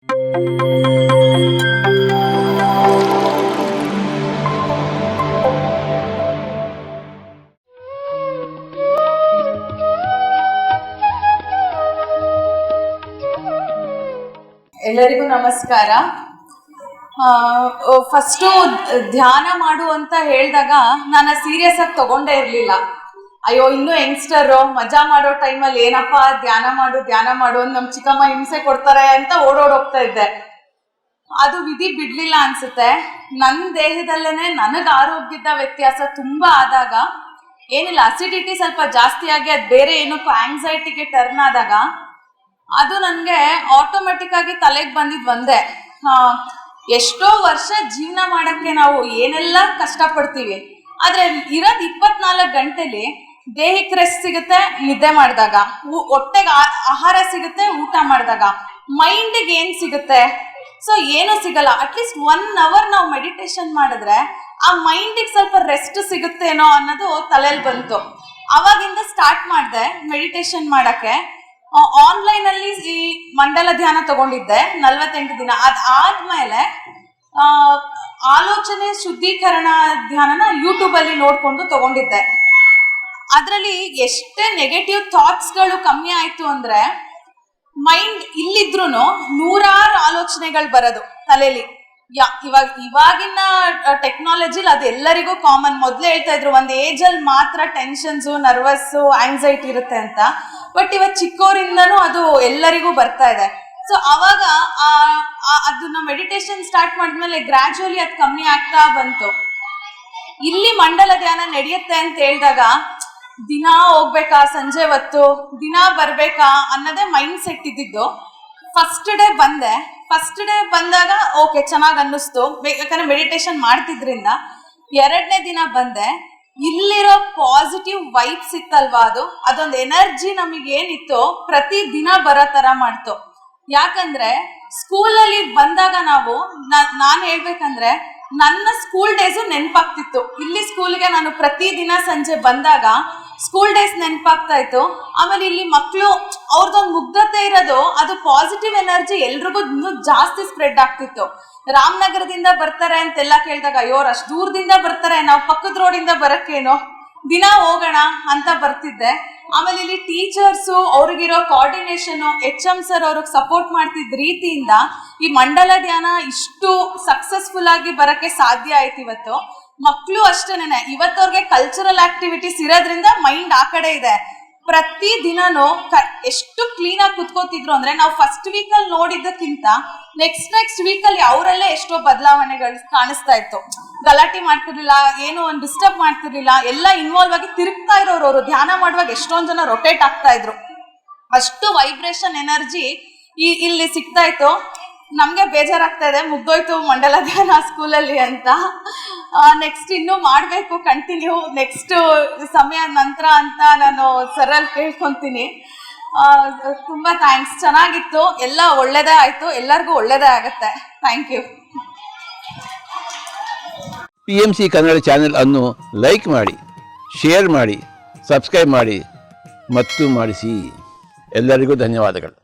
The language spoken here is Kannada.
ಎಲ್ಲರಿಗೂ ನಮಸ್ಕಾರ. ಫಸ್ಟು ಧ್ಯಾನ ಮಾಡು ಅಂತ ಹೇಳಿದಾಗ ನಾನು ಸೀರಿಯಸ್ ಆಗಿ ತಗೊಂಡೇ ಇರಲಿಲ್ಲ. ಅಯ್ಯೋ ಇನ್ನೂ ಯಂಗ್ಸ್ಟರು ಮಜಾ ಮಾಡೋ ಟೈಮಲ್ಲಿ ಏನಪ್ಪ ಧ್ಯಾನ ಮಾಡು ಅಂತ ನಮ್ಮ ಚಿಕ್ಕಮ್ಮ ಹಿಂಸೆ ಕೊಡ್ತಾರೆ ಅಂತ ಓಡೋಡೋಗ್ತಾ ಇದ್ದೆ. ಅದು ವಿಧಿ ಬಿಡ್ಲಿಲ್ಲ ಅನ್ಸುತ್ತೆ. ನನ್ನ ದೇಹದಲ್ಲೇನೆ ನನಗೆ ಆರೋಗ್ಯದ ವ್ಯತ್ಯಾಸ ತುಂಬ ಆದಾಗ, ಏನಿಲ್ಲ ಅಸಿಡಿಟಿ ಸ್ವಲ್ಪ ಜಾಸ್ತಿ ಆಗಿ ಅದು ಬೇರೆ ಏನಕ್ಕೂ ಆಂಗ್ಸೈಟಿಗೆ ಟರ್ನ್ ಆದಾಗ ಅದು ನನಗೆ ಆಟೋಮೆಟಿಕ್ ಆಗಿ ತಲೆಗೆ ಬಂದಿದ್ದು ಒಂದೇ, ಎಷ್ಟೋ ವರ್ಷ ಜೀವನ ಮಾಡೋಕ್ಕೆ ನಾವು ಏನೆಲ್ಲ ಕಷ್ಟಪಡ್ತೀವಿ, ಆದರೆ ಇರೋದು 24 ಗಂಟೆಲಿ ದೇಹಕ್ಕೆ ರೆಸ್ಟ್ ಸಿಗುತ್ತೆ ನಿದ್ದೆ ಮಾಡಿದಾಗ, ಹೊಟ್ಟೆಗೆ ಆಹಾರ ಸಿಗುತ್ತೆ ಊಟ ಮಾಡಿದಾಗ, ಮೈಂಡಿಗೆ ಏನು ಸಿಗುತ್ತೆ? ಸೊ ಏನೂ ಸಿಗಲ್ಲ. ಅಟ್ಲೀಸ್ಟ್ 1 hour ನಾವು ಮೆಡಿಟೇಷನ್ ಮಾಡಿದ್ರೆ ಆ ಮೈಂಡಿಗೆ ಸ್ವಲ್ಪ ರೆಸ್ಟ್ ಸಿಗುತ್ತೇನೋ ಅನ್ನೋದು ತಲೆಯಲ್ಲಿ ಬಂತು. ಅವಾಗಿಂದ ಸ್ಟಾರ್ಟ್ ಮಾಡಿದೆ ಮೆಡಿಟೇಷನ್ ಮಾಡೋಕ್ಕೆ. ಆನ್ಲೈನಲ್ಲಿ ಈ ಮಂಡಲ ಧ್ಯಾನ ತಗೊಂಡಿದ್ದೆ 48 ದಿನ. ಅದಾದ್ಮೇಲೆ ಆಲೋಚನೆ ಶುದ್ಧೀಕರಣ ಧ್ಯಾನನ ಯೂಟ್ಯೂಬಲ್ಲಿ ನೋಡಿಕೊಂಡು ತಗೊಂಡಿದ್ದೆ. ಅದರಲ್ಲಿ ಎಷ್ಟೇ ನೆಗೆಟಿವ್ ಥಾಟ್ಸ್ಗಳು ಕಮ್ಮಿ ಆಯಿತು ಅಂದರೆ, ಮೈಂಡ್ ಇಲ್ಲಿದ್ರೂ 100 ಆಲೋಚನೆಗಳು ಬರೋದು ತಲೆಯಲ್ಲಿ. ಇವಾಗಿನ ಟೆಕ್ನಾಲಜಿಲಿ ಅದು ಎಲ್ಲರಿಗೂ ಕಾಮನ್. ಮೊದಲೇ ಹೇಳ್ತಾ ಇದ್ರು ಒಂದು ಏಜಲ್ಲಿ ಮಾತ್ರ ಟೆನ್ಷನ್ಸು, ನರ್ವಸ್ಸು, ಆಂಗ್ಸೈಟಿ ಇರುತ್ತೆ ಅಂತ. ಬಟ್ ಇವತ್ತು ಚಿಕ್ಕವರಿಂದನೂ ಅದು ಎಲ್ಲರಿಗೂ ಬರ್ತಾ ಇದೆ. ಸೊ ಅವಾಗ ಅದನ್ನ ಮೆಡಿಟೇಷನ್ ಸ್ಟಾರ್ಟ್ ಮಾಡಿದ್ಮೇಲೆ ಗ್ರ್ಯಾಜುವಲಿ ಅದು ಕಮ್ಮಿ ಆಗ್ತಾ ಬಂತು. ಇಲ್ಲಿ ಮಂಡಲ ಧ್ಯಾನ ನಡೆಯುತ್ತೆ ಅಂತ ಹೇಳಿದಾಗ ದಿನ ಹೋಗ್ಬೇಕಾ, ಸಂಜೆ ಹೊತ್ತು ದಿನ ಬರ್ಬೇಕಾ ಅನ್ನೋದೇ ಮೈಂಡ್ ಸೆಟ್ ಇದ್ದಿದ್ದು. ಫಸ್ಟ್ ಡೇ ಬಂದಾಗ ಓಕೆ ಚೆನ್ನಾಗಿ ಅನ್ನಿಸ್ತು, ಯಾಕಂದ್ರೆ ಮೆಡಿಟೇಷನ್ ಮಾಡ್ತಿದ್ರಿಂದ. 2ನೇ ದಿನ ಬಂದೆ, ಇಲ್ಲಿರೋ ಪಾಸಿಟಿವ್ ವೈಬ್ಸ್ ಇತ್ತಲ್ವಾ, ಅದೊಂದು ಎನರ್ಜಿ ನಮಗೇನಿತ್ತು ಪ್ರತಿ ದಿನ ಬರೋ ಥರ ಮಾಡ್ತು. ಯಾಕಂದ್ರೆ ಸ್ಕೂಲಲ್ಲಿ ಬಂದಾಗ ನಾನು ಹೇಳ್ಬೇಕಂದ್ರೆ ನನ್ನ ಸ್ಕೂಲ್ ಡೇಸು ನೆನಪಾಗ್ತಿತ್ತು. ಇಲ್ಲಿ ಸ್ಕೂಲ್ಗೆ ನಾನು ಪ್ರತಿದಿನ ಸಂಜೆ ಬಂದಾಗ ಸ್ಕೂಲ್ ಡೇಸ್ ನೆನಪಾಗ್ತಾ ಇತ್ತು. ಆಮೇಲೆ ಇಲ್ಲಿ ಮಕ್ಕಳು ಅವ್ರದ್ದೊಂದು ಮುಗ್ಧತೆ ಇರೋದು, ಅದು ಪಾಸಿಟಿವ್ ಎನರ್ಜಿ ಎಲ್ರಿಗೂ ಇನ್ನೂ ಜಾಸ್ತಿ ಸ್ಪ್ರೆಡ್ ಆಗ್ತಿತ್ತು. ರಾಮನಗರದಿಂದ ಬರ್ತಾರೆ ಅಂತೆಲ್ಲ ಕೇಳಿದಾಗ ಅಯ್ಯೋ ಅಷ್ಟು ದೂರದಿಂದ ಬರ್ತಾರೆ, ನಾವು ಪಕ್ಕದ ರೋಡಿಂದ ಬರೋಕ್ಕೇನೋ, ದಿನ ಹೋಗೋಣ ಅಂತ ಬರ್ತಿದ್ದೆ. ಆಮೇಲೆ ಇಲ್ಲಿ ಟೀಚರ್ಸು ಅವ್ರಿಗಿರೋ ಕೋಆರ್ಡಿನೇಷನು, HM ಸರ್ ಅವ್ರಿಗೆ ಸಪೋರ್ಟ್ ಮಾಡ್ತಿದ್ದ ರೀತಿಯಿಂದ ಈ ಮಂಡಲ ಧ್ಯಾನ ಇಷ್ಟು ಸಕ್ಸಸ್ಫುಲ್ ಆಗಿ ಬರೋಕ್ಕೆ ಸಾಧ್ಯ ಆಯ್ತು. ಇವತ್ತು ಮಕ್ಕಳು ಅಷ್ಟೇನೆ, ಇವತ್ತವ್ರಿಗೆ ಕಲ್ಚರಲ್ ಆಕ್ಟಿವಿಟೀಸ್ ಇರೋದ್ರಿಂದ ಮೈಂಡ್ ಆ ಕಡೆ ಇದೆ. ಪ್ರತಿ ದಿನನೂ ಎಷ್ಟು ಕ್ಲೀನಾಗಿ ಕುತ್ಕೋತಿದ್ರು ಅಂದ್ರೆ, ನಾವು ಫಸ್ಟ್ ವೀಕಲ್ಲಿ ನೋಡಿದ್ದಕ್ಕಿಂತ ನೆಕ್ಸ್ಟ್ ವೀಕಲ್ಲಿ ಅವರಲ್ಲೇ ಎಷ್ಟೋ ಬದಲಾವಣೆಗಳು ಕಾಣಿಸ್ತಾ ಇತ್ತು. ಗಲಾಟೆ ಮಾಡ್ತಿರ್ಲಿಲ್ಲ, ಏನೋ ಒಂದು ಡಿಸ್ಟರ್ಬ್ ಮಾಡ್ತಿರ್ಲಿಲ್ಲ, ಎಲ್ಲ ಇನ್ವಾಲ್ವ್ ಆಗಿ ತಿರುಗ್ತಾ ಇರೋರು. ಅವರು ಧ್ಯಾನ ಮಾಡುವಾಗ ಎಷ್ಟೊಂದು ಜನ ರೊಟೇಟ್ ಆಗ್ತಾ ಇದ್ರು. ಅಷ್ಟು ವೈಬ್ರೇಷನ್ ಎನರ್ಜಿ ಇಲ್ಲಿ ಸಿಗ್ತಾ ಇತ್ತು. ನಮಗೆ ಬೇಜಾರಾಗ್ತಾ ಇದೆ, ಮುಗ್ದೋಯ್ತು ಮಂಡಲ ಧ್ಯಾನ ಸ್ಕೂಲಲ್ಲಿ ಅಂತ. ನೆಕ್ಸ್ಟ್ ಇನ್ನೂ ಮಾಡಬೇಕು ಕಂಟಿನ್ಯೂ, ನೆಕ್ಸ್ಟ್ ಸಮಯ ನಂತರ ಅಂತ ನಾನು ಸರಲ್ಲಿ ಕೇಳ್ಕೊತೀನಿ. ತುಂಬ ಥ್ಯಾಂಕ್ಸ್, ಚೆನ್ನಾಗಿತ್ತು, ಎಲ್ಲ ಒಳ್ಳೆಯದೇ ಆಯಿತು, ಎಲ್ಲರಿಗೂ ಒಳ್ಳೆಯದೇ ಆಗುತ್ತೆ. Thank you. PMC Kannada channel ಅನ್ನು ಲೈಕ್ ಮಾಡಿ, ಶೇರ್ ಮಾಡಿ, ಸಬ್ಸ್ಕ್ರೈಬ್ ಮಾಡಿ ಮತ್ತು ಮಾಡಿಸಿ. ಎಲ್ಲರಿಗೂ ಧನ್ಯವಾದಗಳು.